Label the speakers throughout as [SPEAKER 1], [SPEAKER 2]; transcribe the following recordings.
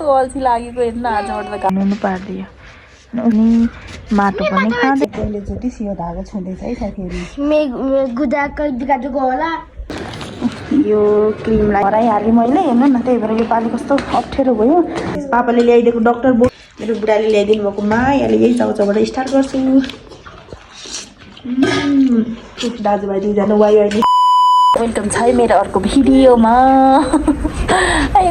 [SPEAKER 1] अल्छी लागेको हेर्न आजबाट त घाम्नु पार्दियो अनि माटो पनि खाँदै पहिलोचोटि सियो धागो छुँदैछ है साथीहरू। यो क्रिमलाई हराइहालेँ मैले हेर्नु न, त्यही भएर यो पालि कस्तो अप्ठ्यारो भयो। पापाले ल्याइदिएको डक्टर मेरो बुढाले ल्याइदिनु भएको मायाले यही चाउचाउबाट स्टार्ट गर्छु। दाजुभाइ दुईजना वाइ वेलकम छ है मेरो अर्को भिडियोमा।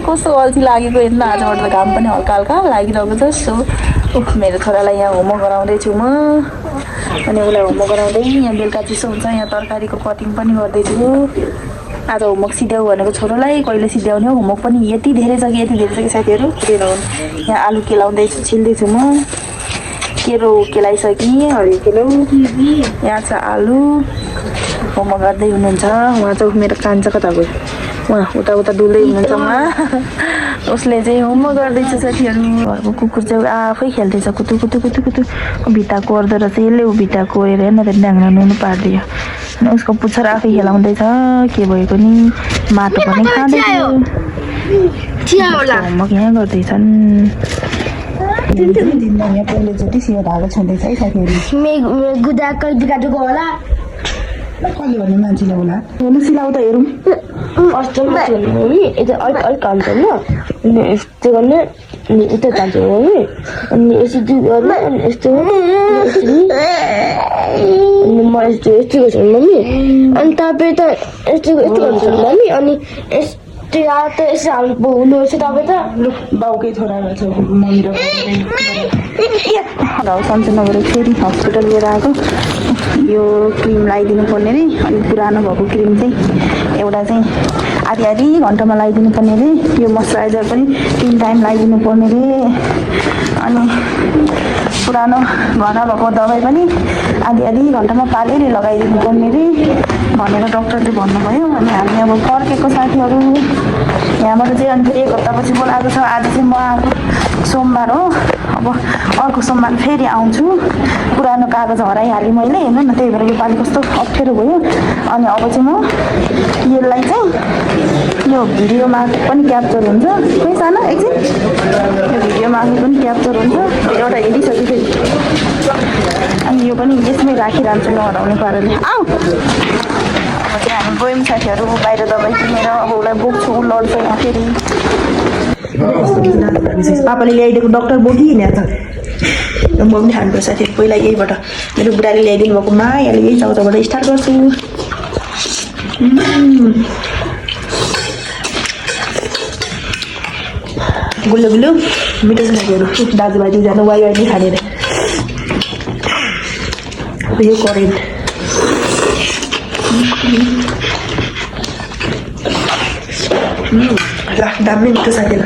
[SPEAKER 1] कस्तो अल्छी लागेको हेर्नु आजबाट त घाम पनि हल्का हल्का लागिरहेको छ। सो मेरो छोरालाई यहाँ होमवर्क गराउँदैछु म, अनि उसलाई होमवर्क गराउँदै यहाँ बेलुका चिसो हुन्छ यहाँ तरकारीको कटिङ पनि गर्दैछु। आज होमवर्क सिध्याउ भनेको छोरालाई, कहिले सिध्याउने हो होमवर्क पनि यति धेरै छ कि साथीहरू। यहाँ आलु केलाउँदैछु, छिल्दैछु म, केरो केलाइसकेँ, हरियो केलो यहाँ छ आलु। होमवर्क गर्दै हुनुहुन्छ उहाँ चाहिँ, मेरो कान्छ कता गयो उहाँ उता उता डुल्दै हुनुहुन्छ उहाँ। उसले चाहिँ होमवर्क गर्दैछ साथीहरू। घरको कुकुर चाहिँ आफै खेल्दैछ कुतु कुतु कुतु कुतु, भित्ता कोर्दो रहेछ यसले, ऊ भित्ता कोरेर हेर्न त ड्याङ्ग्रा नुनु पारिदियो। अनि उसको पुच्छर आफै खेलाउँदैछ, के भएको नि माटो पनि खाँदैछ। होमवर्क यहाँ गर्दैछन्। दिनमा यहाँ पहिलोचोटि सियो धागो छुँदैछ है साथीहरू। कहिले भन्ने मान्छेले होला हेर्नु सिलाउ त हेरौँ।
[SPEAKER 2] अलिक हाल्छ होइन, अनि यस्तो गर्ने अनि यता जान्छ है, अनि यसरी गर्ने अनि यस्तो अनि म यस्तो यस्तो गर्छु मम्मी, अनि तपाईँ त यस्तो यस्तो गर्नुहुन्छ मम्मी, अनि यस्तो त यसो हाल्नु हुनुहुन्छ तपाईँ त।
[SPEAKER 1] लु बाउकै छोरा रहेछ मम्मी र घाउ सन्चो नगरेर फेरि हस्पिटल लिएर आएको। यो क्रिम लगाइदिनु पर्ने अरे, अनि पुरानो भएको क्रिम चाहिँ एउटा चाहिँ आधी घन्टामा लगाइदिनु पर्ने अरे। यो मोइस्चराइजर पनि 3 टाइम लगाइदिनु पर्ने अरे। अनि पुरानो घना भएको दबाई पनि आधी घन्टामा पालेर लगाइदिनु पर्ने अरे भनेर डक्टरले भन्नुभयो। अनि हामी अब फर्केको साथीहरू यहाँबाट चाहिँ, अनि फेरि 1 हप्तापछि बोलाएको छ। आज चाहिँ म आएको सोमबार हो, अब अर्को सोमबार फेरि आउँछु। पुरानो कागज हराइहालेँ मैले हेर्नु न, त्यही भएर यो पालि कस्तो अप्ठ्यारो भयो। अनि अब चाहिँ म यसलाई चाहिँ यो भिडियोमा पनि क्याप्चर हुन्छ है सानो एकछिन, यो भिडियोमा पनि क्याप्चर हुन्छ। एउटा हेरिसक्यो फेरि, अनि यो पनि यसमै राखिरहन्छु नहराउने पाराले। आऊ अब चाहिँ हामी गयौँ साथीहरू बाहिर दबाई किनेर। अब उसलाई बोक्छु, ऊ लड्छ यहाँ फेरि। पापाले ल्याइदिएको डक्टर बोकिहिँड त म पनि खानुपर्छ साथीहरू। पहिला यहीबाट मेरो बुढाले ल्याइदिनु भएको मायाले यही चाउचाउबाट स्टार्ट गर्छु। गुल्लो गुल्लो मिठो छ साथीहरू। दाजुभाइ दुईजना वाइ नै खाने अरे। यो करेन्ट दामी मिठो साथीहरू।